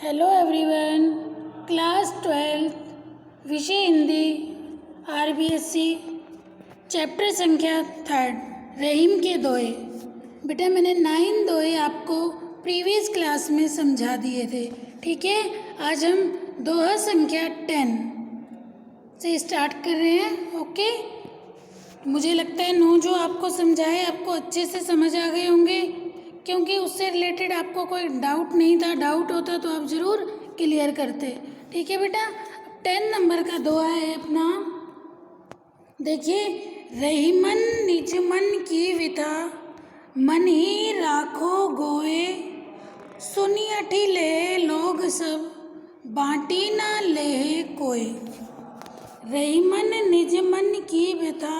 Hello everyone, class 12 विषय Hindi RBSC chapter संख्या 3 रहीम के दोहे। बेटा मैंने 9 दोहे आपको प्रीवियस क्लास में समझा दिए थे, ठीक है। आज हम दोहा संख्या 10 से स्टार्ट कर रहे हैं, ओके। मुझे लगता है 9 जो आपको समझाए आपको अच्छे से समझ आ गए होंगे, क्योंकि उससे रिलेटेड आपको कोई डाउट नहीं था। डाउट होता तो आप ज़रूर क्लियर करते, ठीक है बेटा। 10 नंबर का दोहा है अपना, देखिए। रहीमन निज मन की विथा, मन ही राखो गोए, सुनी अठी ले लोग सब, बाटी ना ले कोई। रहीमन निज मन की व्यथा,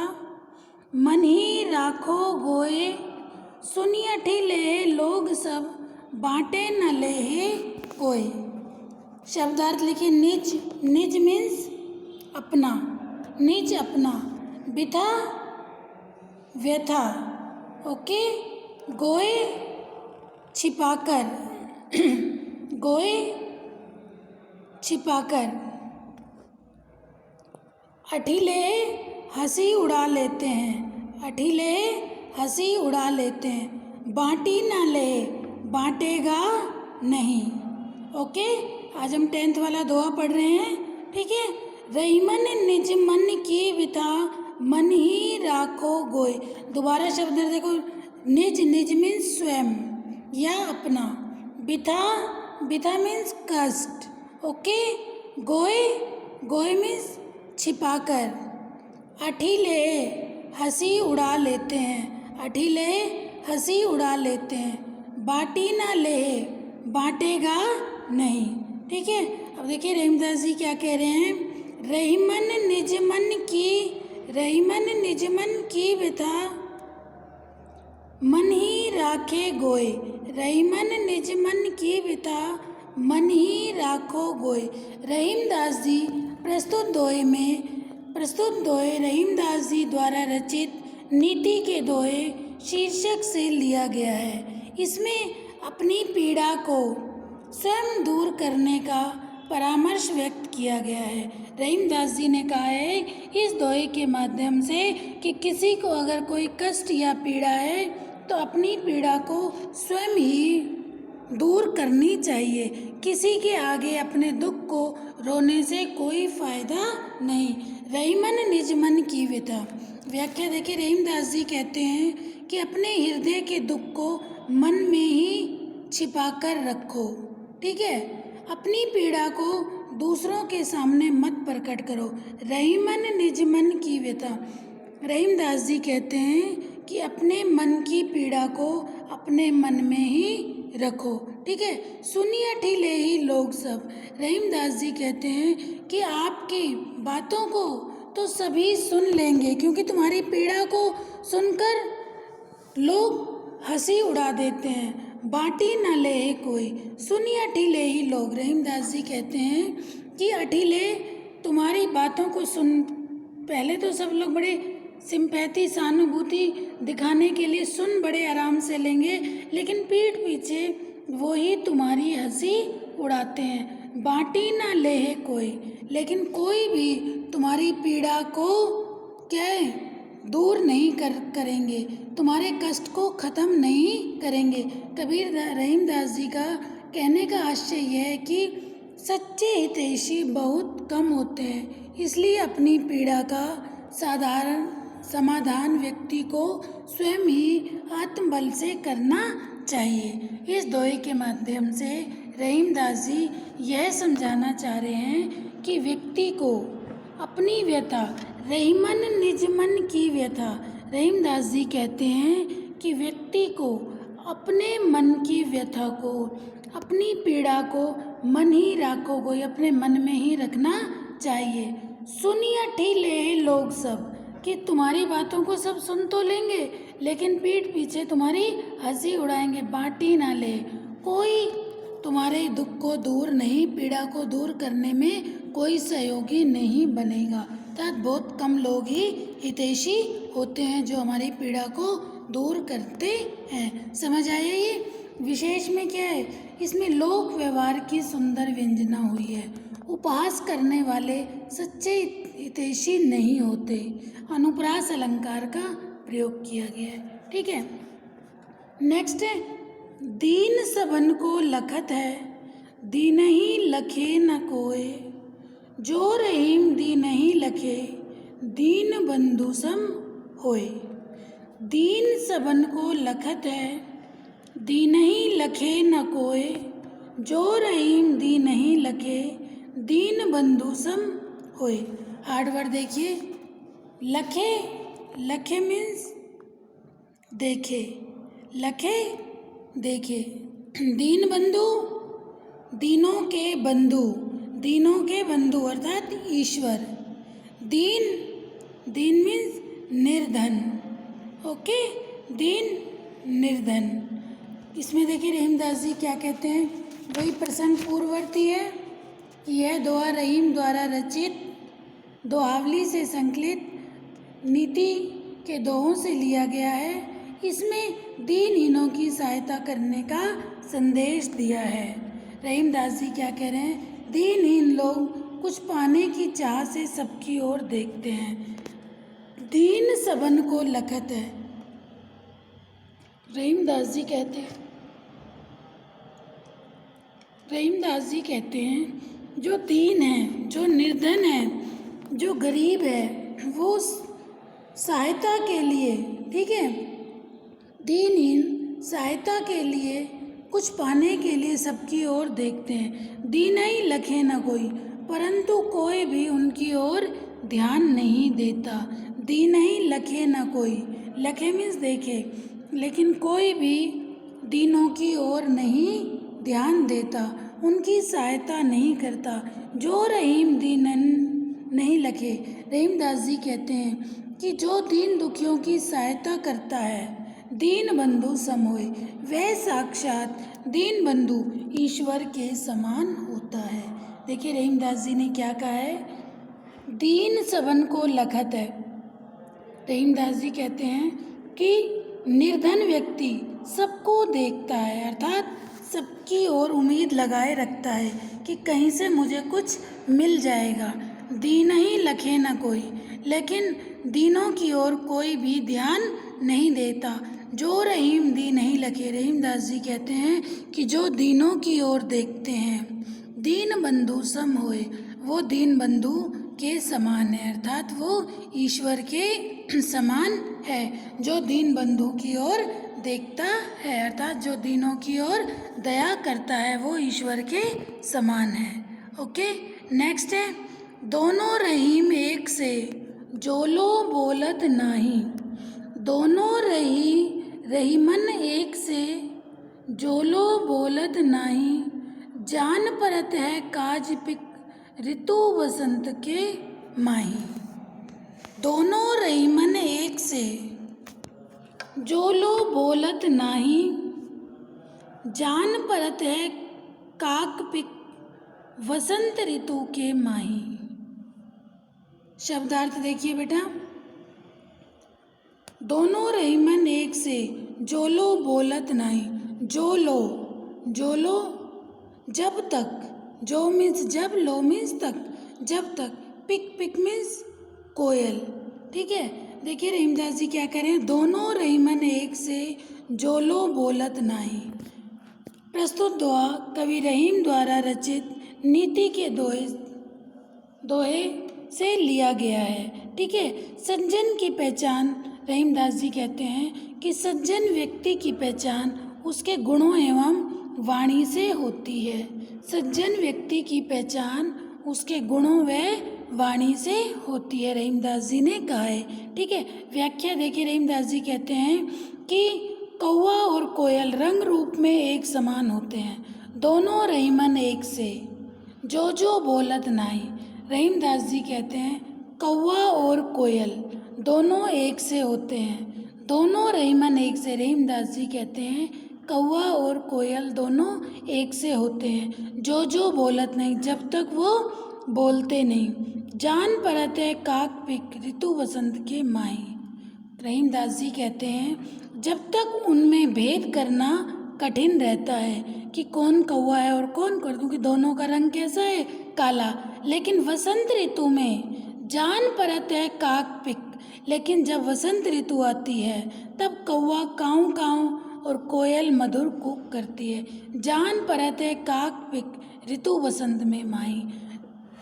मन ही राखो गोए, सुनी अठी ले लोग सब, बाटे न ले कोई। शब्दार्थ लिखिए। निज, निज मीन्स अपना, निज अपना, विथा व्यथा, ओके। गोए छिपाकर, गोए छिपाकर। अठीले हंसी उड़ा लेते हैं, अठीले हंसी उड़ा लेते हैं, बाटी ना ले बांटेगा नहीं, ओके। आज हम 10th वाला दोहा पढ़ रहे हैं, ठीक है। रहीमन निज मन की विथा, मन ही राखो गोय। दोबारा शब्द देखो। निज, निज मीन्स स्वयं या अपना, विथा, विथा मीन्स कष्ट, ओके। गोय, गोय मीन्स छिपाकर। अठीले हंसी उड़ा लेते हैं, अठीले हंसी उड़ा लेते हैं, बाटी ना ले बांटेगा नहीं, ठीक है। अब देखिए रहीमदास जी क्या कह रहे हैं। रहीमन निज मन की, रहीमन निज मन की व्यथा, मन ही राखे गोय। रहीमन निज मन की व्यथा, मन ही राखो गोय। रहीमदास जी प्रस्तुत दोहे रहीमदास जी द्वारा रचित नीति के दोहे शीर्षक से लिया गया है। इसमें अपनी पीड़ा को स्वयं दूर करने का परामर्श व्यक्त किया गया है। रहीमदास जी ने कहा है इस दोहे के माध्यम से कि किसी को अगर कोई कष्ट या पीड़ा है तो अपनी पीड़ा को स्वयं ही दूर करनी चाहिए। किसी के आगे अपने दुख को रोने से कोई फायदा नहीं। रहीमन निज मन की व्यथा। व्याख्या देखिए। रहीमदास जी कहते हैं कि अपने हृदय के दुख को मन में ही छिपा कर रखो, ठीक है। अपनी पीड़ा को दूसरों के सामने मत प्रकट करो। रहीमन निज मन की व्यथा। रहीमदास जी कहते हैं कि अपने मन की पीड़ा को अपने मन में ही रखो, ठीक है। सुनिए अठीले ही लोग सब। रहीमदास जी कहते हैं कि आपकी बातों को तो सभी सुन लेंगे, क्योंकि तुम्हारी पीड़ा को सुनकर लोग हंसी उड़ा देते हैं। बाटी न ले कोई, सुनिए अठीले ही लोग। रहीमदास जी कहते हैं कि अठीले तुम्हारी बातों को सुन, पहले तो सब लोग बड़े सिंपैथी सहानुभूति दिखाने के लिए सुन बड़े आराम से लेंगे, लेकिन पीठ पीछे वो ही तुम्हारी हंसी उड़ाते हैं। बाटी ना ले कोई, लेकिन कोई भी तुम्हारी पीड़ा को क्या है दूर नहीं करेंगे, तुम्हारे कष्ट को ख़त्म नहीं करेंगे। कबीर रहीमदास जी का कहने का आशय यह है कि सच्चे हितैषी बहुत कम होते हैं, इसलिए अपनी पीड़ा का साधारण समाधान व्यक्ति को स्वयं ही आत्मबल से करना चाहिए। इस दोहे के माध्यम से रहीमदास जी यह समझाना चाह रहे हैं कि व्यक्ति को अपनी व्यथा, रहीमन निज मन की व्यथा। रहीमदास जी कहते हैं कि व्यक्ति को अपने मन की व्यथा को, अपनी पीड़ा को मन ही राखो कोई, अपने मन में ही रखना चाहिए। सुनिए ठीले लोग सब, कि तुम्हारी बातों को सब सुन तो लेंगे, लेकिन पीठ पीछे तुम्हारी हंसी उड़ाएंगे। बाटी ना ले कोई, तुम्हारे दुख को दूर नहीं, पीड़ा को दूर करने में कोई सहयोगी नहीं बनेगा। अर्थात बहुत कम लोग ही हितैषी होते हैं जो हमारी पीड़ा को दूर करते हैं। समझ आया ये? विशेष में क्या है, इसमें लोक व्यवहार की सुंदर व्यंजना हुई है। उपहास करने वाले सच्चे हितैषी नहीं होते। अनुप्रास अलंकार का प्रयोग किया गया है। ठीक है, नेक्स्ट है दीन सबन को लखत है, दीनहि लखे न कोय। जो रहीम दीनहि लखे, दीन बंधु सम होय। दीन सबन को लखत है, दीनहि लखे न कोय। जो रहीम दीनहि लखे, दीन बंधु सम होय। हार्ड वर्ड देखिए, लखे, लखे मीन्स देखे, लखे देखे। दीन बंधु, दीनों के बंधु, दीनों के बंधु अर्थात ईश्वर। दीन, दीन मीन्स निर्धन। ओके, दीन निर्धन। इसमें देखिए रहीमदास जी क्या कहते हैं, वही प्रसंग पूर्ववर्ती है। यह दोहा रहीम द्वारा रचित दोहावली से संकलित नीति के दोहों से लिया गया है। इसमें दीनहीनों की सहायता करने का संदेश दिया है। रहीमदास जी क्या कह रहे हैं, दीनहीन लोग कुछ पाने की चाह से सबकी ओर देखते हैं। दीन सबन को लखत है। रहीमदास जी कहते हैं, रहीमदास जी कहते हैं जो दीन है, जो निर्धन है, जो गरीब है, वो सहायता के लिए, ठीक है, दीनहीन सहायता के लिए, कुछ पाने के लिए सबकी ओर देखते हैं। दीनहि लखे न कोई, परंतु कोई भी उनकी ओर ध्यान नहीं देता। दीनहि लखे न कोई, लखे मीन्स देखे, लेकिन कोई भी दीनों की ओर नहीं ध्यान देता, उनकी सहायता नहीं करता। जो रहीम दीनन नहीं लखे, रहीमदास जी कहते हैं कि जो दीन दुखियों की सहायता करता है, दीन बंधु सम होय, वह साक्षात दीन बंधु ईश्वर के समान होता है। देखिए रहीमदास जी ने क्या कहा है, दीन सबन को लखत है। रहीमदास जी कहते हैं कि निर्धन व्यक्ति सबको देखता है, अर्थात सबकी ओर उम्मीद लगाए रखता है कि कहीं से मुझे कुछ मिल जाएगा। दीन ही लखे न कोई, लेकिन दीनों की ओर कोई भी ध्यान नहीं देता। जो रहीम दीन नहीं लखे, रहीमदास जी कहते हैं कि जो दीनों की ओर देखते हैं, दीन बंधु सम होए, वो दीन बंधु के समान है, अर्थात वो ईश्वर के समान है। जो दीन बंधु की ओर देखता है, अर्थात जो दीनों की ओर दया करता है, वो ईश्वर के समान है। ओके, नेक्स्ट है दोनों रहीम एक से, जोलो बोलत नाही। दोनों रहीमन एक से, जोलो बोलत नाही। जान परत है काज पिक, ऋतु बसंत के माही। दोनों रहीमन एक से, जोलो बोलत नाही। जान परत है काक पिक, वसंत ऋतु के माही। शब्दार्थ देखिए बेटा, दोनों रहीमन एक से, जोलो बोलत नाही। जोलो, जोलो जब तक, जो मीन्स जब, लो मीन्स तक, जब तक, पिक, पिक मीन्स कोयल। ठीक है, देखिए रहीमदास जी क्या कह रहे हैं, दोनों रहीमन एक से, जोलो बोलत नाही। प्रस्तुत दोहा कवि रहीम द्वारा रचित नीति के दोहे से लिया गया है। ठीक है, सज्जन की पहचान, रहीमदास जी कहते हैं कि सज्जन व्यक्ति की पहचान उसके गुणों एवं वाणी से होती है। सज्जन व्यक्ति की पहचान उसके गुणों व वाणी से होती है, रहीमदास जी ने कहा है। ठीक है, व्याख्या देखिए, रहीमदास जी कहते हैं कि कौवा और कोयल रंग रूप में एक समान होते हैं। दोनों रहीमन एक से, जो बोलत नाही। रहीमदास जी कहते हैं कौवा और कोयल दोनों एक से होते हैं। दोनों रहीमन एक से, रहीमदास जी कहते हैं कौवा और कोयल दोनों एक से होते हैं। जो बोलत नहीं, जब तक वो बोलते नहीं। जान परत है काक पिक, ऋतु बसंत के माही। रहीमदास जी कहते हैं जब तक उनमें भेद करना कठिन रहता है कि कौन कौवा है और कौन कर, क्योंकि दोनों का रंग कैसा है, काला। लेकिन वसंत ऋतु में जान पड़ता है काक पिक, लेकिन जब वसंत ऋतु आती है तब कौवा काऊ काऊ और कोयल मधुर कूक करती है। जान पड़ता है काक पिक ऋतु वसंत में माही।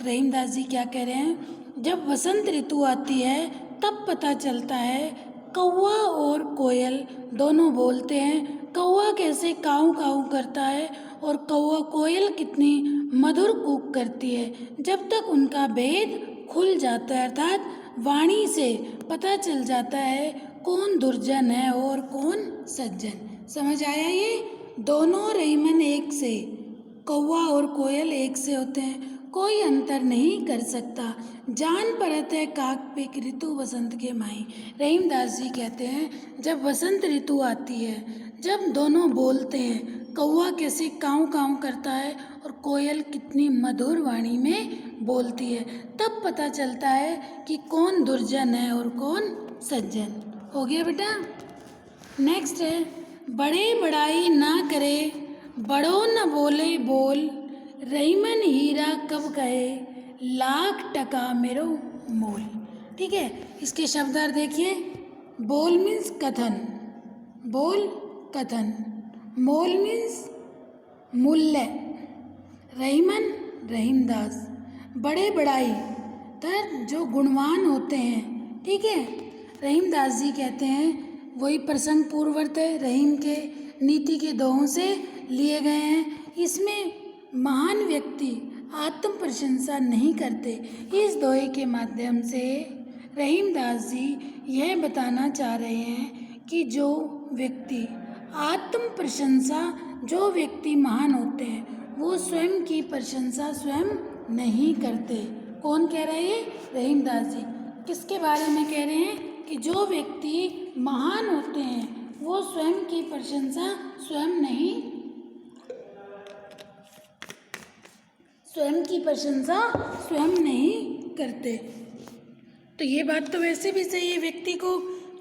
रहीमदास जी क्या कह रहे हैं, जब वसंत ऋतु आती है तब पता चलता है कौवा और कोयल दोनों बोलते हैं। कौवा कैसे काऊ काऊ करता है और कौवा कोयल कितनी मधुर कूक करती है। जब तक उनका भेद खुल जाता है, अर्थात वाणी से पता चल जाता है कौन दुर्जन है और कौन सज्जन। समझ आया? ये दोनों रहीमन एक से, कौवा और कोयल एक से होते हैं, कोई अंतर नहीं कर सकता। जान पड़ता है काक पिक ऋतु वसंत के माही। रहीमदास जी कहते हैं जब वसंत ऋतु आती है, जब दोनों बोलते हैं, कौवा कैसे काऊ काऊ करता है और कोयल कितनी मधुर वाणी में बोलती है, तब पता चलता है कि कौन दुर्जन है और कौन सज्जन। हो गया बेटा? नेक्स्ट है, बड़े बड़ाई ना करे बड़ों न बोले बोल, रहीमन हीरा कब कहे लाख टका मेरो मोल। ठीक है, इसके शब्दार्थ देखिए। बोल मीन्स कथन, बोल कथन, मोल मीन्स मूल्य, रहीमन रहीमदास, बड़े बड़ाई तर जो गुणवान होते हैं। ठीक है, रहीमदास जी कहते हैं, वही प्रसंग पूर्ववर्त है, रहीम के नीति के दोहों से लिए गए हैं। इसमें महान व्यक्ति आत्म प्रशंसा नहीं करते। इस दोहे के माध्यम से रहीमदास जी यह बताना चाह रहे हैं कि जो व्यक्ति आत्म प्रशंसा, जो व्यक्ति महान होते हैं वो स्वयं की प्रशंसा स्वयं नहीं करते। कौन कह रहे हैं? रहीमदास जी। किसके बारे में कह रहे हैं? कि जो व्यक्ति महान होते हैं वो स्वयं की प्रशंसा स्वयं नहीं करते। तो ये बात तो वैसे भी सही है, व्यक्ति को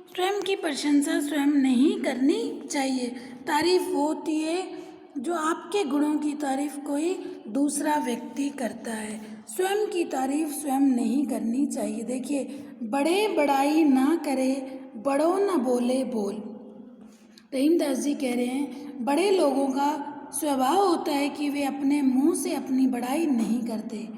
स्वयं की प्रशंसा स्वयं नहीं करनी चाहिए। तारीफ वो होती है जो आपके गुणों की तारीफ कोई दूसरा व्यक्ति करता है, स्वयं की तारीफ स्वयं नहीं करनी चाहिए। देखिए, बड़े बड़ाई ना करे बड़ों न बोले बोल। रहीमदास जी कह रहे हैं बड़े लोगों का स्वभाव होता है कि वे अपने मुंह से अपनी बड़ाई नहीं करते।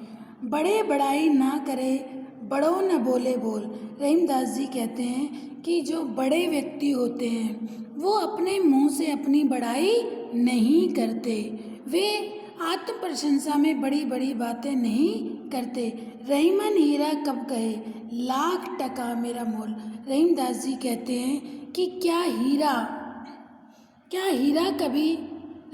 बड़े बड़ाई ना करे बड़ों न बोले बोल। रहीमदास जी कहते हैं कि जो बड़े व्यक्ति होते हैं वो अपने मुंह से अपनी बड़ाई नहीं करते, वे आत्म प्रशंसा में बड़ी बड़ी बातें नहीं करते। रहीमन हीरा कब कहे लाख टका मेरा मोल। रहीमदास जी कहते हैं कि क्या हीरा कभी,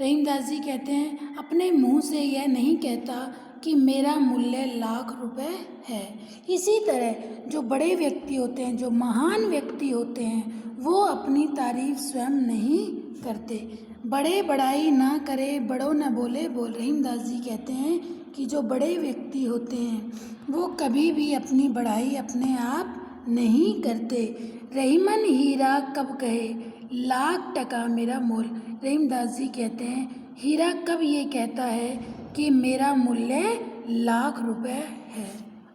रहीमदास जी कहते हैं अपने मुंह से यह नहीं कहता कि मेरा मूल्य लाख रुपए है। इसी तरह जो बड़े व्यक्ति होते हैं, जो महान व्यक्ति होते हैं, वो अपनी तारीफ स्वयं नहीं करते। बड़े बड़ाई ना करे बड़ों न बोले बोल। रहीमदास जी कहते हैं कि जो बड़े व्यक्ति होते हैं वो कभी भी अपनी बड़ाई अपने आप नहीं करते। रहीमन हीरा कब कहे लाख टका मेरा मोल। रहीमदास जी कहते हैं हीरा कब ये कहता है कि मेरा मूल्य लाख रुपए है।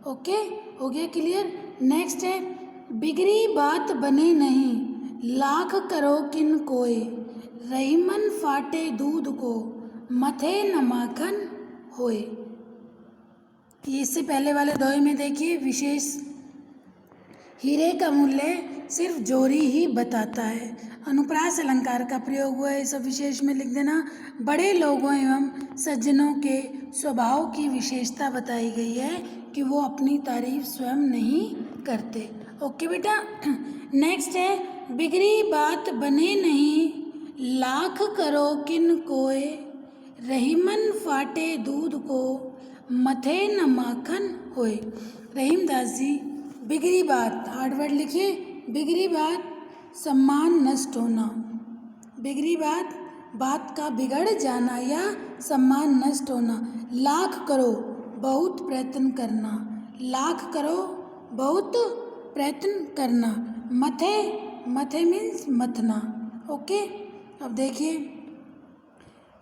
ओके, हो गया क्लियर? नेक्स्ट है, बिगड़ी बात बने नहीं लाख करो किन कोय, रहीमन फाटे दूध को मथे न माखन होए। इससे पहले वाले दोहे में देखिए विशेष, हीरे का मूल्य सिर्फ जोरी ही बताता है। अनुप्रास अलंकार का प्रयोग हुआ है, सब विशेष में लिख देना। बड़े लोगों एवं सज्जनों के स्वभाव की विशेषता बताई गई है कि वो अपनी तारीफ स्वयं नहीं करते। ओके बेटा? नेक्स्ट है, बिगड़ी बात बने नहीं लाख करो किन कोय, रहीमन फाटे दूध को मथे न माखन होए। रहीमदास जी बिगड़ी बात, हार्ड वर्ड लिखिए, बिगड़ी बात सम्मान नष्ट होना, बिगड़ी बात का बिगड़ जाना या सम्मान नष्ट होना। लाख करो बहुत प्रयत्न करना, लाख करो बहुत प्रयत्न करना। मथे मीन्स मथना। ओके, अब देखिए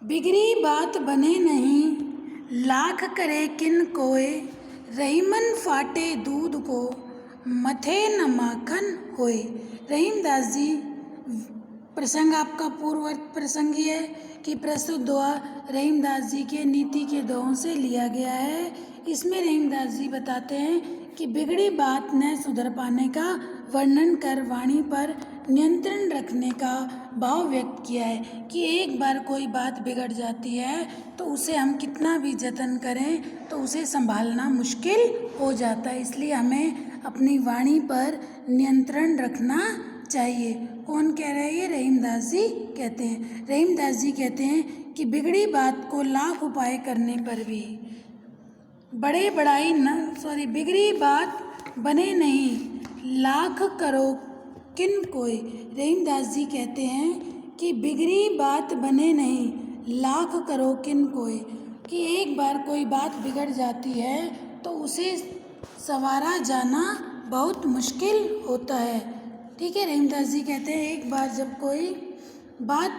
बिगड़ी बात बने नहीं, लाख करे किन कोय, रहीमन फाटे दूध को, मथे न माखन होए। रहीमदास जी, प्रसंग आपका पूर्व प्रसंग ही है कि प्रस्तुत दोहा रहीमदास जी के नीति के दोहों से लिया गया है। इसमें रहीमदास जी बताते हैं कि बिगड़ी बात न सुधर पाने का वर्णन कर वाणी पर नियंत्रण रखने का भाव व्यक्त किया है कि एक बार कोई बात बिगड़ जाती है तो उसे हम कितना भी जतन करें तो उसे संभालना मुश्किल हो जाता है। इसलिए हमें अपनी वाणी पर नियंत्रण रखना चाहिए। कौन कह रहा है ये? रहीमदास जी कहते हैं। रहीमदास जी कहते हैं कि बिगड़ी बात को लाख उपाय करने पर भी बिगड़ी बात बने नहीं, लाख करो किन कोई। रहीमदास जी कहते हैं कि बिगड़ी बात बने नहीं, लाख करो किन कोई, कि एक बार कोई बात बिगड़ जाती है तो उसे संवारा जाना बहुत मुश्किल होता है। ठीक है, रहीमदास जी कहते हैं एक बार जब कोई बात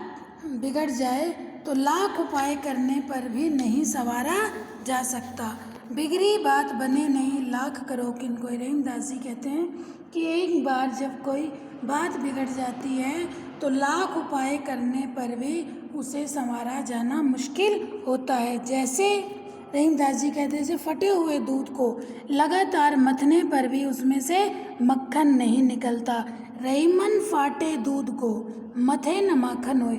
बिगड़ जाए तो लाख उपाय करने पर भी नहीं संवारा जा सकता। बिगड़ी बात बने नहीं, लाख करो किन कोई। रहीमदास जी कहते हैं कि एक बार जब कोई बात बिगड़ जाती है तो लाख उपाय करने पर भी उसे संवारा जाना मुश्किल होता है। जैसे रहीमदास जी कहते हैं जैसे फटे हुए दूध को लगातार मथने पर भी उसमें से मक्खन नहीं निकलता। रहीमन फाटे दूध को, मथे न माखन होए।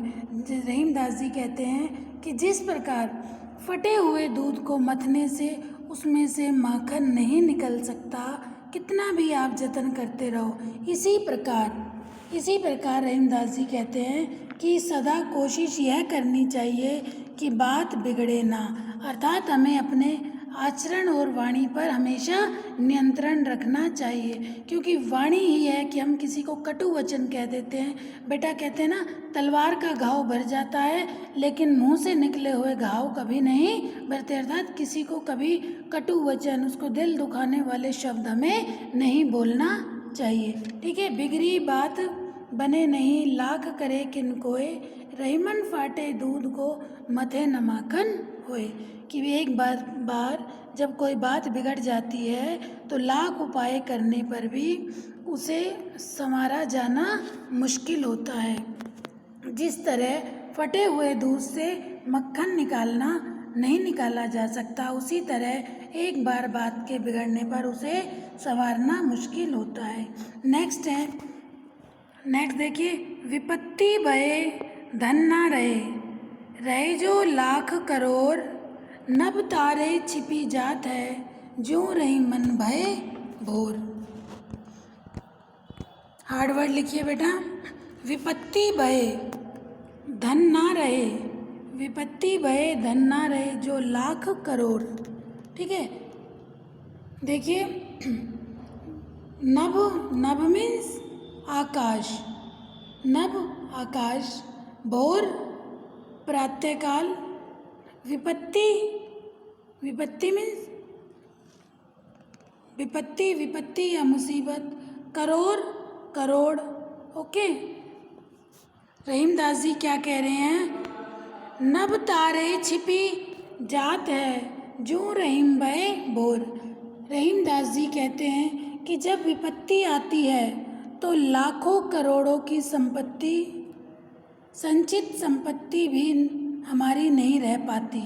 रहीमदास जी कहते हैं कि जिस प्रकार फटे हुए दूध को मथने से उसमें से माखन नहीं निकल सकता, कितना भी आप जतन करते रहो, इसी प्रकार रहीमदास जी कहते हैं कि सदा कोशिश यह करनी चाहिए कि बात बिगड़े ना, अर्थात हमें अपने आचरण और वाणी पर हमेशा नियंत्रण रखना चाहिए। क्योंकि वाणी ही है कि हम किसी को कटु वचन कह देते हैं। बेटा कहते हैं ना, तलवार का घाव भर जाता है लेकिन मुंह से निकले हुए घाव कभी नहीं भरते। अर्थात किसी को कभी कटु वचन, उसको दिल दुखाने वाले शब्द हमें नहीं बोलना चाहिए। ठीक है, बिगड़ी बात बने नहीं, लाख करे किन कोय, रहीमन फाटे दूध को, मथे न माखन होए। कि एक बार जब कोई बात बिगड़ जाती है तो लाख उपाय करने पर भी उसे संवारा जाना मुश्किल होता है। जिस तरह फटे हुए दूध से मक्खन नहीं निकाला जा सकता, उसी तरह एक बार बात के बिगड़ने पर उसे संवारना मुश्किल होता है। नेक्स्ट देखिए, विपत्ति भये धन ना रहे जो लाख करोड़, नभ तारे छिपी जात है, ज्यों रही मन भय भोर। हार्ड वर्ड लिखिए बेटा। विपत्ति भये धन ना रहे, विपत्ति भये धन ना रहे जो लाख करोड़। ठीक है, देखिए, नभ मीन्स आकाश, नभ आकाश, भोर प्रातःकाल, विपत्ति मीन्स विपत्ति या मुसीबत, करोड़। ओके, रहीमदास जी क्या कह रहे हैं? नभ तारे छिपी जात है, जो रहीम भय भोर। रहीमदास जी कहते हैं कि जब विपत्ति आती है तो लाखों करोड़ों की संपत्ति, संचित संपत्ति भी हमारी नहीं रह पाती।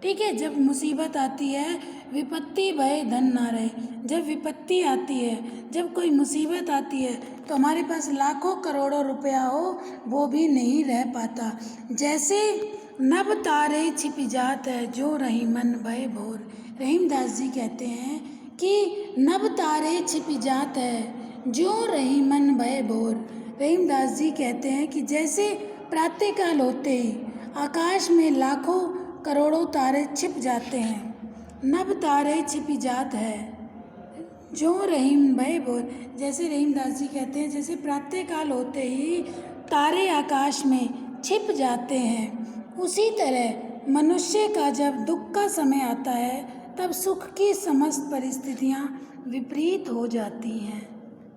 ठीक है, जब मुसीबत आती है, विपत्ति भय धन ना रहे, जब विपत्ति आती है, जब कोई मुसीबत आती है तो हमारे पास लाखों करोड़ों रुपया हो वो भी नहीं रह पाता। जैसे नभ तारे छिपी जात है, जो रही मन भय भोर। रहीमदास जी कहते हैं कि नभ तारे छिपी जात है, जो रही मन भय भोर। रहीमदास जी कहते हैं कि जैसे प्रातःकाल होते ही आकाश में लाखों करोड़ों तारे छिप जाते हैं, नभ तारे छिपी जात है, जो रहीम भय भोर। जैसे रहीमदास जी कहते हैं जैसे प्रातःकाल होते ही तारे आकाश में छिप जाते हैं, उसी तरह मनुष्य का जब दुख का समय आता है तब सुख की समस्त परिस्थितियाँ विपरीत हो जाती हैं।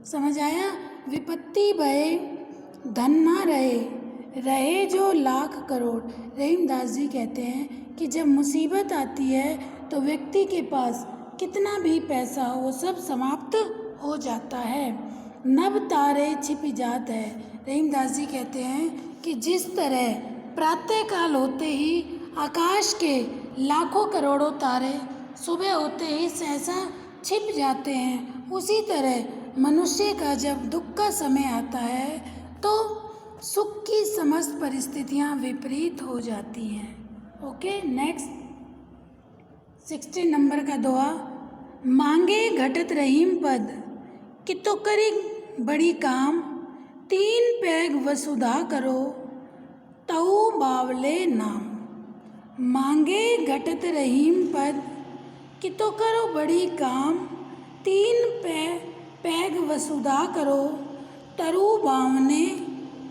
समझ आया? विपत्ति भय धन ना रहे, रहे जो लाख करोड़। रहीमदास जी कहते हैं कि जब मुसीबत आती है तो व्यक्ति के पास कितना भी पैसा हो वो सब समाप्त हो जाता है। नभ तारे छिप जात है। रहीमदास जी कहते हैं कि जिस तरह प्रातःकाल होते ही आकाश के लाखों करोड़ों तारे सुबह होते ही सहसा छिप जाते हैं, उसी तरह मनुष्य का जब दुख का समय आता है तो सुख की समस्त परिस्थितियां विपरीत हो जाती हैं। ओके, नेक्स्ट 16 नंबर का दुआ। मांगे घटत रहीम पद, कितो करी बड़ी काम, तीन पैग वसुधा करो, तऊ बावले नाम। मांगे घटत रहीम पद, कितो करो बड़ी काम, तीन पैग वसुधा करो, तरु बावने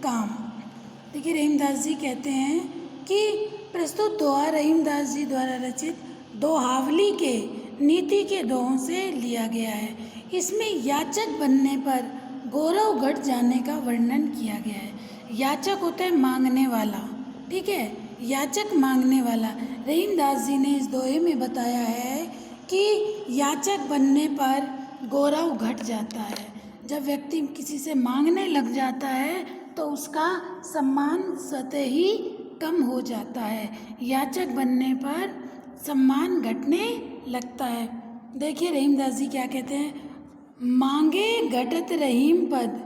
काम। देखिए, रहीमदास जी कहते हैं कि प्रस्तुत दोहा रहीमदास जी द्वारा रचित दोहावली के नीति के दोहों से लिया गया है। इसमें याचक बनने पर गौरव घट जाने का वर्णन किया गया है। याचक होता है मांगने वाला, ठीक है, याचक मांगने वाला। रहीमदास जी ने इस दोहे में बताया है कि याचक बनने पर गौरव घट जाता है। जब व्यक्ति किसी से मांगने लग जाता है तो उसका सम्मान स्वतः ही कम हो जाता है। याचक बनने पर सम्मान घटने लगता है। देखिए, रहीमदास जी क्या कहते हैं। मांगे घटत रहीम पद,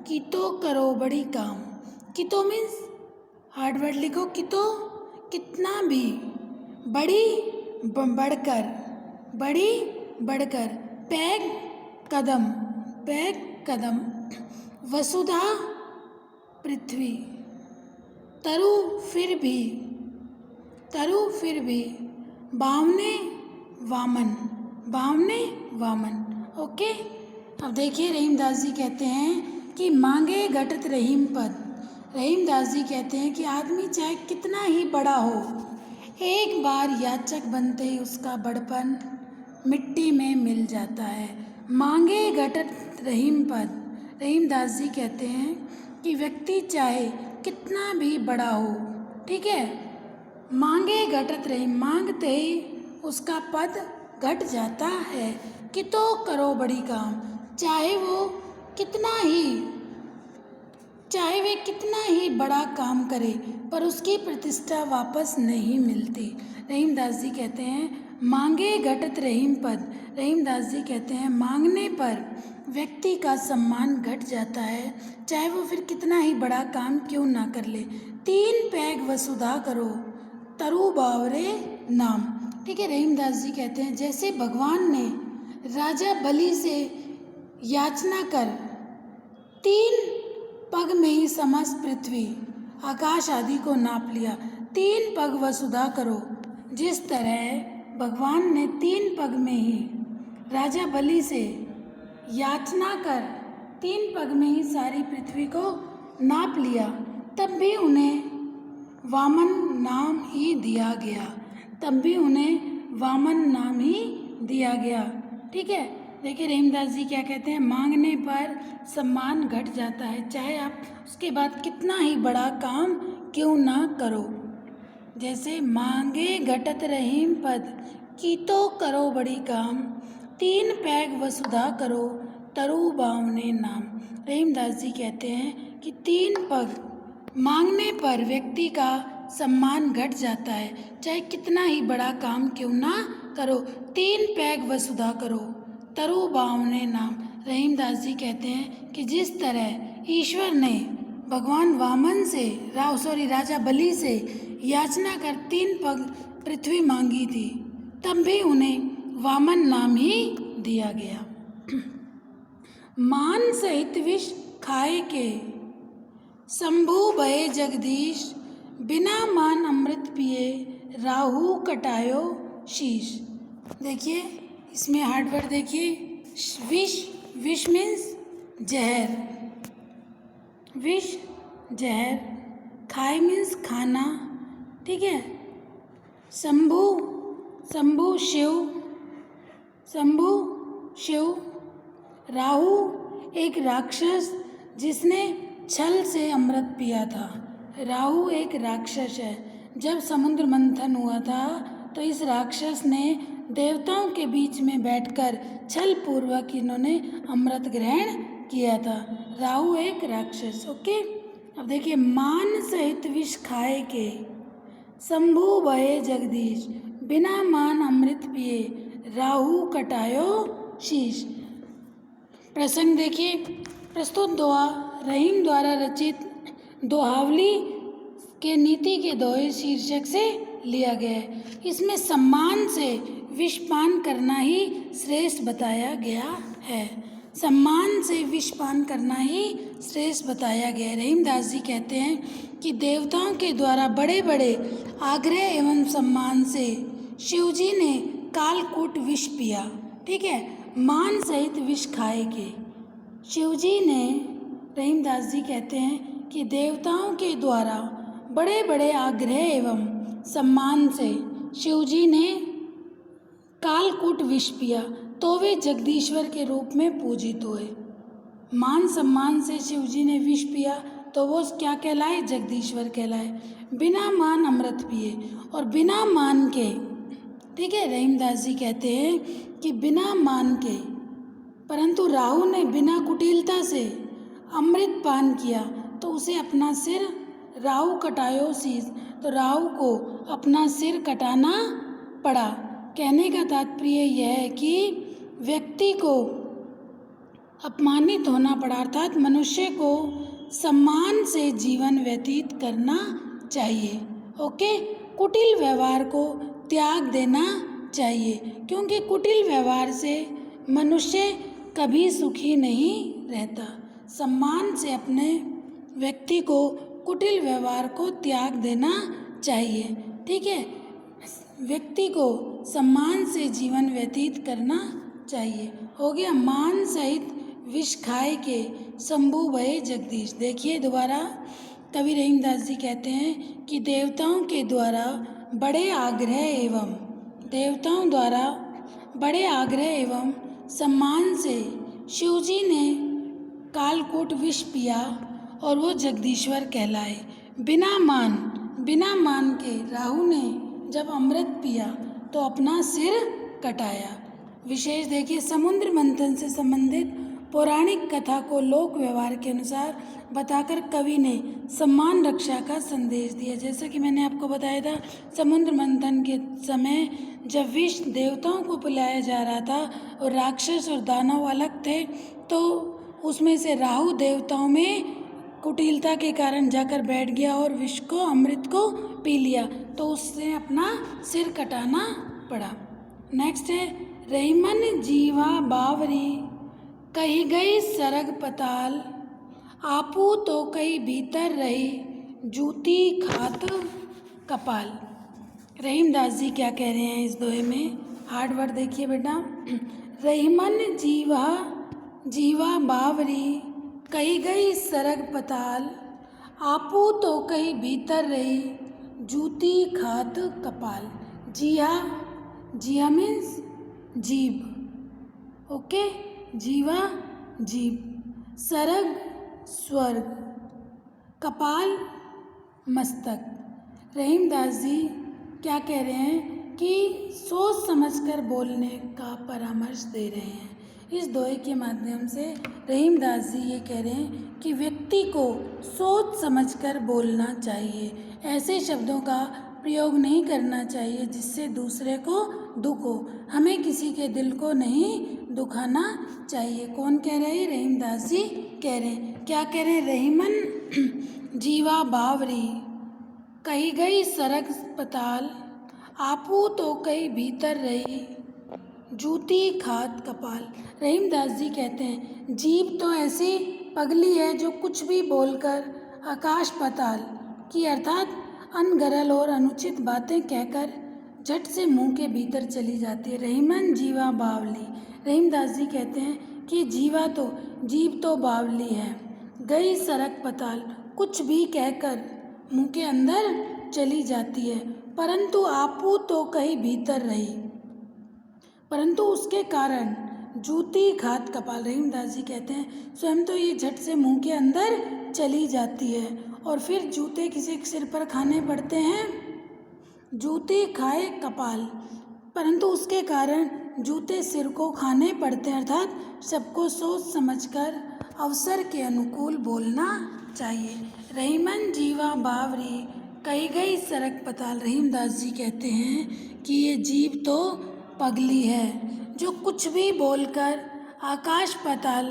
कितो करो बड़ी काम। कितो मीन्स हार्ड वर्ड लिखो, कितो कितना भी, बड़ी बढ़कर, बड़ी बढ़कर, पैग कदम, पैग कदम, वसुधा पृथ्वी, तरु फिर भी, तरु फिर भी, बावने वामन, बावने वामन। ओके, अब देखिए रहीमदास जी कहते हैं कि मांगे घटत रहीम पद। रहीमदास जी कहते हैं कि आदमी चाहे कितना ही बड़ा हो, एक बार याचक बनते ही उसका बड़पन मिट्टी में मिल जाता है। मांगे घटत रहीम पद। रहीमदास जी कहते हैं कि व्यक्ति चाहे कितना भी बड़ा हो, ठीक है, मांगे घटत रहीम, मांगते ही उसका पद घट जाता है। कि तो करो बड़ी काम, चाहे वे कितना ही बड़ा काम करे पर उसकी प्रतिष्ठा वापस नहीं मिलती। रहीमदास जी कहते हैं मांगे घटत रहीम पद। रहीमदास जी कहते हैं मांगने पर व्यक्ति का सम्मान घट जाता है, चाहे वो फिर कितना ही बड़ा काम क्यों ना कर ले। तीन पैग वसुधा करो, तरु बावरे नाम। ठीक है, रहीमदास जी कहते हैं जैसे भगवान ने राजा बलि से याचना कर 3 पग में ही समस्त पृथ्वी आकाश आदि को नाप लिया, 3 पग वसुधा करो। जिस तरह भगवान ने 3 पग में ही राजा बलि से याचना कर 3 पग में ही सारी पृथ्वी को नाप लिया, तब भी उन्हें वामन नाम ही दिया गया, तब भी उन्हें वामन नाम ही दिया गया। ठीक है, देखिए रहीमदास जी क्या कहते हैं, मांगने पर सम्मान घट जाता है, चाहे आप उसके बाद कितना ही बड़ा काम क्यों ना करो। जैसे मांगे घटत रहीम पद, की तो करो बड़ी काम, 3 पैग वसुधा करो, तरु बावने नाम। रहीमदास जी कहते हैं कि 3 पग मांगने पर व्यक्ति का सम्मान घट जाता है, चाहे कितना ही बड़ा काम क्यों ना करो। 3 पैग वसुधा करो, तरु बावने नाम। रहीमदास जी कहते हैं कि जिस तरह ईश्वर ने भगवान वामन से राजा बलि से याचना कर 3 पग पृथ्वी मांगी थी, तब भी उन्हें वामन नाम ही दिया गया। मान सहित विष खाए के, शंभु भये जगदीश, बिना मान अमृत पिए, राहु कटायो शीश। देखिए इसमें हार्ड वर्ड देखिए, विष, विष मीन्स जहर, विष जहर, खाए मीन्स खाना, ठीक है। शंभु, शंभु शिव, शंभु शिव, राहु एक राक्षस जिसने छल से अमृत पिया था। राहु एक राक्षस है। जब समुद्र मंथन हुआ था तो इस राक्षस ने देवताओं के बीच में बैठकर छल पूर्वक इन्होंने अमृत ग्रहण किया था। राहु एक राक्षस। ओके, अब देखिए, मान सहित विष खाए के शंभु भये जगदीश, बिना मान अमृत पिए राहु कटायो शीश। प्रसंग देखिए, प्रस्तुत दोहा रहीम द्वारा रचित दोहावली के नीति के दोहे शीर्षक से लिया गया है। इसमें सम्मान से विषपान करना ही श्रेष्ठ बताया गया है। सम्मान से विषपान करना ही श्रेष्ठ बताया गया है। रहीमदास जी कहते हैं कि देवताओं के द्वारा बड़े बड़े आग्रह एवं सम्मान से शिवजी ने कालकूट विष पिया। ठीक है, मान सहित विष खाए के शिवजी ने, रहीमदास जी कहते हैं कि देवताओं के द्वारा बड़े बड़े आग्रह एवं सम्मान से शिवजी ने कालकूट विष पिया तो वे जगदीश्वर के रूप में पूजित हुए। मान सम्मान से शिवजी ने विष पिया तो वो क्या कहलाए? जगदीश्वर कहलाए। बिना मान अमृत पिए और बिना मान के, ठीक है, रहीमदास जी कहते हैं कि बिना मान के, परंतु राहु ने बिना कुटिलता से अमृत पान किया तो उसे अपना सिर, राहु कटायो शीश, तो राहु को अपना सिर कटाना पड़ा। कहने का तात्पर्य यह है कि व्यक्ति को अपमानित होना पड़ा, अर्थात मनुष्य को सम्मान से जीवन व्यतीत करना चाहिए। ओके, कुटिल व्यवहार को त्याग देना चाहिए, क्योंकि कुटिल व्यवहार से मनुष्य कभी सुखी नहीं रहता। सम्मान से अपने व्यक्ति को कुटिल व्यवहार को त्याग देना चाहिए। ठीक है, व्यक्ति को सम्मान से जीवन व्यतीत करना चाहिए। हो गया, मान सहित विष खाए के शंभु भये जगदीश। देखिए दोबारा, कवि रहीमदास जी कहते हैं कि देवताओं के द्वारा बड़े आग्रह एवं सम्मान से शिवजी ने कालकूट विष पिया और वो जगदीश्वर कहलाए। बिना मान के राहु ने जब अमृत पिया तो अपना सिर कटाया। विशेष देखिए, समुद्र मंथन से संबंधित पौराणिक कथा को लोक व्यवहार के अनुसार बताकर कवि ने सम्मान रक्षा का संदेश दिया। जैसा कि मैंने आपको बताया था, समुद्र मंथन के समय जब विष देवताओं को पिलाया जा रहा था और राक्षस और दानव अलग थे, तो उसमें से राहु देवताओं में कुटिलता के कारण जाकर बैठ गया और विष को, अमृत को पी लिया, तो उससे अपना सिर कटाना पड़ा। नेक्स्ट है, रहीमन जीवा बावरी, कही गई सरग पताल, आपू तो कई भीतर रही, जूती खात कपाल। रहीमदास जी क्या कह रहे हैं इस दोहे में? हार्ड वर्ड देखिए बेटा। रहीमन जीवा बावरी, कही गई सरग पताल, आपू तो कई भीतर रही, जूती खात कपाल। जिया मीन्स जीभ। ओके, जीवा जीभ, सरग स्वर्ग, कपाल मस्तक। रहीमदास जी क्या कह रहे हैं कि सोच समझकर बोलने का परामर्श दे रहे हैं। इस दोहे के माध्यम से रहीमदास जी ये कह रहे हैं कि व्यक्ति को सोच समझकर बोलना चाहिए। ऐसे शब्दों का प्रयोग नहीं करना चाहिए जिससे दूसरे को दुख हो। हमें किसी के दिल को नहीं दुखाना चाहिए। कौन कह रहे हैं? रहीमदास जी कह रहे हैं। क्या कह रहे हैं? रहीमन जीवा बावरी, कही गई सरग पताल, आपू तो कई भीतर रही, जूती खात कपाल। रहीमदास जी कहते हैं जीभ तो ऐसी पगली है जो कुछ भी बोलकर आकाश पाताल की अर्थात अनगरल और अनुचित बातें कहकर झट से मुंह के भीतर चली जाती है। रहीमन जीवा बावली। रहीमदास जी कहते हैं कि जीभ तो बावली है, गई सरक पताल, कुछ भी कहकर मुंह के अंदर चली जाती है, परंतु आपू तो कहीं भीतर रही, परंतु उसके कारण जूती घात कपाल। रहीमदास जी कहते हैं स्वयं तो ये झट से मुंह के अंदर चली जाती है और फिर जूते किसी के सिर पर खाने पड़ते हैं, जूते खाए कपाल, परंतु उसके कारण जूते सिर को खाने पड़ते हैं। अर्थात सबको सोच समझकर अवसर के अनुकूल बोलना चाहिए। रहीमन जीवा बावरी कही गई सरक पताल। रहीमदास जी कहते हैं कि ये जीव तो पगली है जो कुछ भी बोलकर आकाश पाताल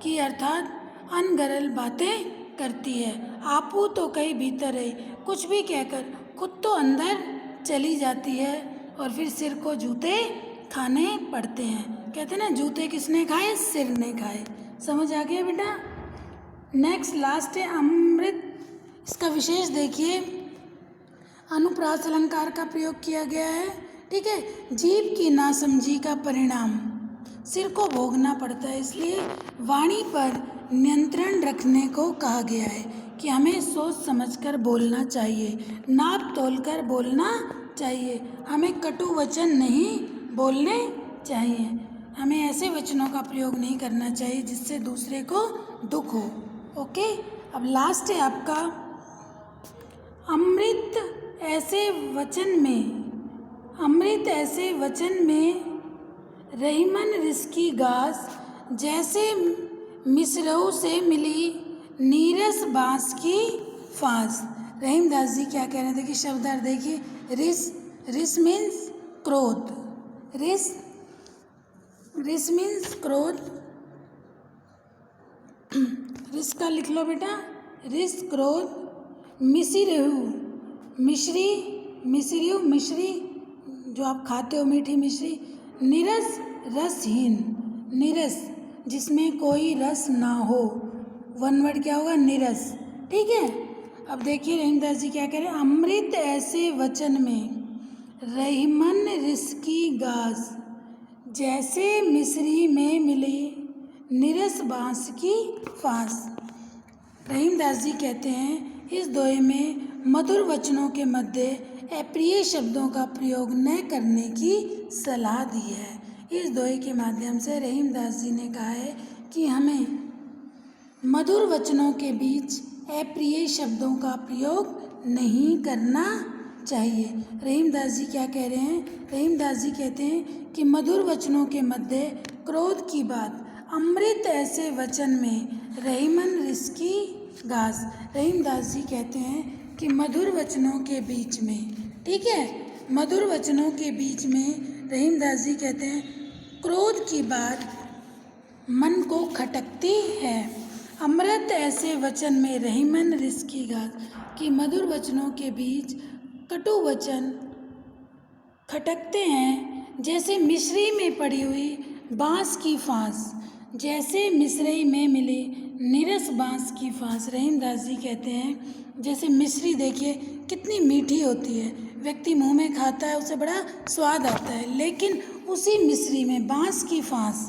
की अर्थात अनगरल बातें करती है। आपू तो कई भीतर है, कुछ भी कहकर खुद तो अंदर चली जाती है और फिर सिर को जूते खाने पड़ते हैं। कहते हैं ना, जूते किसने खाए, सिर ने खाए। समझ आ गया बेटा। नेक्स्ट लास्ट है अमृत। इसका विशेष देखिए, अनुप्रास अलंकार का प्रयोग किया गया है। ठीक है, जीव की नासमझी का परिणाम सिर को भोगना पड़ता है, इसलिए वाणी पर नियंत्रण रखने को कहा गया है कि हमें सोच समझकर बोलना चाहिए, नाप तोलकर बोलना चाहिए, हमें कटु वचन नहीं बोलने चाहिए, हमें ऐसे वचनों का प्रयोग नहीं करना चाहिए जिससे दूसरे को दुख हो। ओके, अब लास्ट है आपका अमृत ऐसे वचन में रहीमन रिसकी गास, जैसे मिसरऊ से मिली नीरस बांस की फांस। रहीमदास जी क्या कह रहे हैं, देखिए शब्दार्थ देखिए। रिस मीन्स क्रोध, रिस मीन्स क्रोध, रिस का लिख लो बेटा, रिस क्रोध, मिश्री जो आप खाते हो मीठी मिश्री, नीरस रसहीन, नीरस जिसमें कोई रस ना हो, वन वर्ड क्या होगा, नीरस। ठीक है, अब देखिए रहीमदास जी क्या कह रहे हैं, अमृत ऐसे वचन में रहीमन रिसकी गाज, जैसे मिश्री में मिली नीरस बांस की फांस। रहीमदास जी कहते हैं इस दोहे में मधुर वचनों के मध्य अप्रिय शब्दों का प्रयोग न करने की सलाह दी है। इस दोहे के माध्यम से रहीमदास जी ने कहा है कि हमें मधुर वचनों के बीच अप्रिय शब्दों का प्रयोग नहीं करना चाहिए। रहीमदास जी क्या कह रहे हैं, रहीमदास जी कहते हैं कि मधुर वचनों के मध्य क्रोध की बात, अमृत ऐसे वचन में रहीमन रिसकी गास। रहीमदास जी कहते हैं कि मधुर वचनों के बीच में, ठीक है, मधुर वचनों के बीच में रहीमदास जी कहते हैं क्रोध की बात मन को खटकती है। अमृत ऐसे वचन में रहीमन रिसकी गास, कि मधुर वचनों के बीच कटु वचन खटकते हैं, जैसे मिश्री में पड़ी हुई बांस की फांस, जैसे मिश्री में मिली नीरस बांस की फांस। रहीमदास जी कहते हैं जैसे मिश्री देखिए कितनी मीठी होती है, व्यक्ति मुंह में खाता है उसे बड़ा स्वाद आता है, लेकिन उसी मिश्री में बांस की फांस,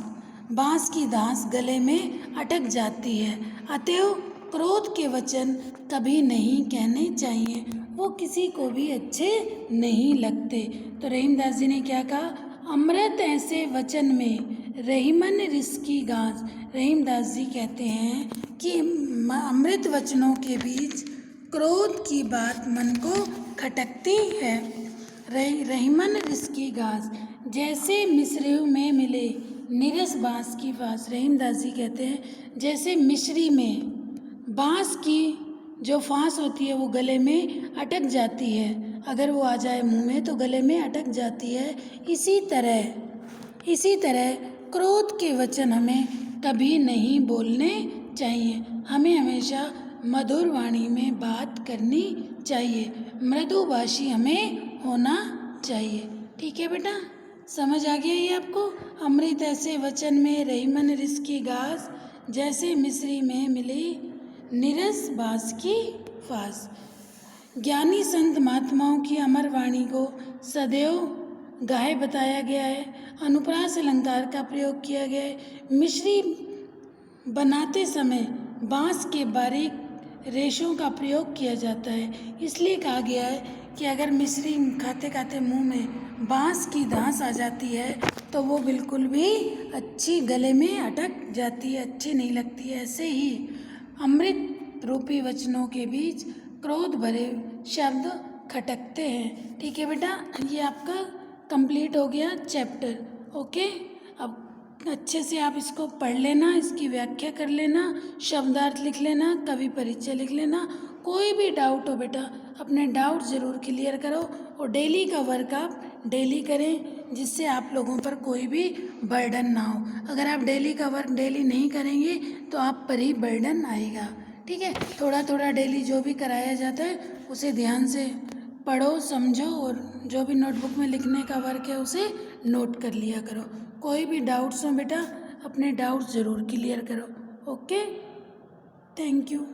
बांस की धांस गले में अटक जाती है। अतएव क्रोध के वचन कभी नहीं कहने चाहिए, वो किसी को भी अच्छे नहीं लगते। तो रहीमदास जी ने क्या कहा, अमृत ऐसे वचन में रहीमन रिसकी गाज। रहीमदास जी कहते हैं कि अमृत वचनों के बीच क्रोध की बात मन को खटकती है। रहीमन रिसकी गाज, जैसे मिश्री में मिले नीरस बांस की फांस। रहीमदास जी कहते हैं जैसे मिश्री में बांस की जो फांस होती है वो गले में अटक जाती है, अगर वो आ जाए मुंह में तो गले में अटक जाती है, इसी तरह क्रोध के वचन हमें कभी नहीं बोलने चाहिए। हमें हमेशा मधुर वाणी में बात करनी चाहिए, मृदुभाषी हमें होना चाहिए। ठीक है बेटा, समझ आ गया ये आपको। अमृत ऐसे वचन में रहीमन रिसकी गाज, जैसे मिश्री में मिली नीरस बांस की फांस। ज्ञानी संत महात्माओं की अमर वाणी को सदैव गाहे बताया गया है। अनुप्रास अलंकार का प्रयोग किया गया है। मिश्री बनाते समय बांस के बारीक रेशों का प्रयोग किया जाता है। इसलिए कहा गया है कि अगर मिश्री खाते खाते मुंह में बांस की धांस आ जाती है तो वो बिल्कुल भी अच्छी गले में अटक जाती है, अच्छी नहीं लगती है। ऐसे ही अमृत रूपी वचनों के बीच क्रोध भरे शब्द खटकते हैं। ठीक है बेटा, ये आपका कंप्लीट हो गया चैप्टर। ओके, अब अच्छे से आप इसको पढ़ लेना, इसकी व्याख्या कर लेना, शब्दार्थ लिख लेना, कवि परिचय लिख लेना। कोई भी डाउट हो बेटा, अपने डाउट ज़रूर क्लियर करो, और डेली का वर्क आप डेली करें, जिससे आप लोगों पर कोई भी बर्डन ना हो। अगर आप डेली का वर्क डेली नहीं करेंगे तो आप पर ही बर्डन आएगा। ठीक है, थोड़ा थोड़ा डेली जो भी कराया जाता है उसे ध्यान से पढ़ो, समझो, और जो भी नोटबुक में लिखने का वर्क है उसे नोट कर लिया करो। कोई भी डाउट्स हो बेटा, अपने डाउट्स ज़रूर क्लियर करो। Okay, thank you.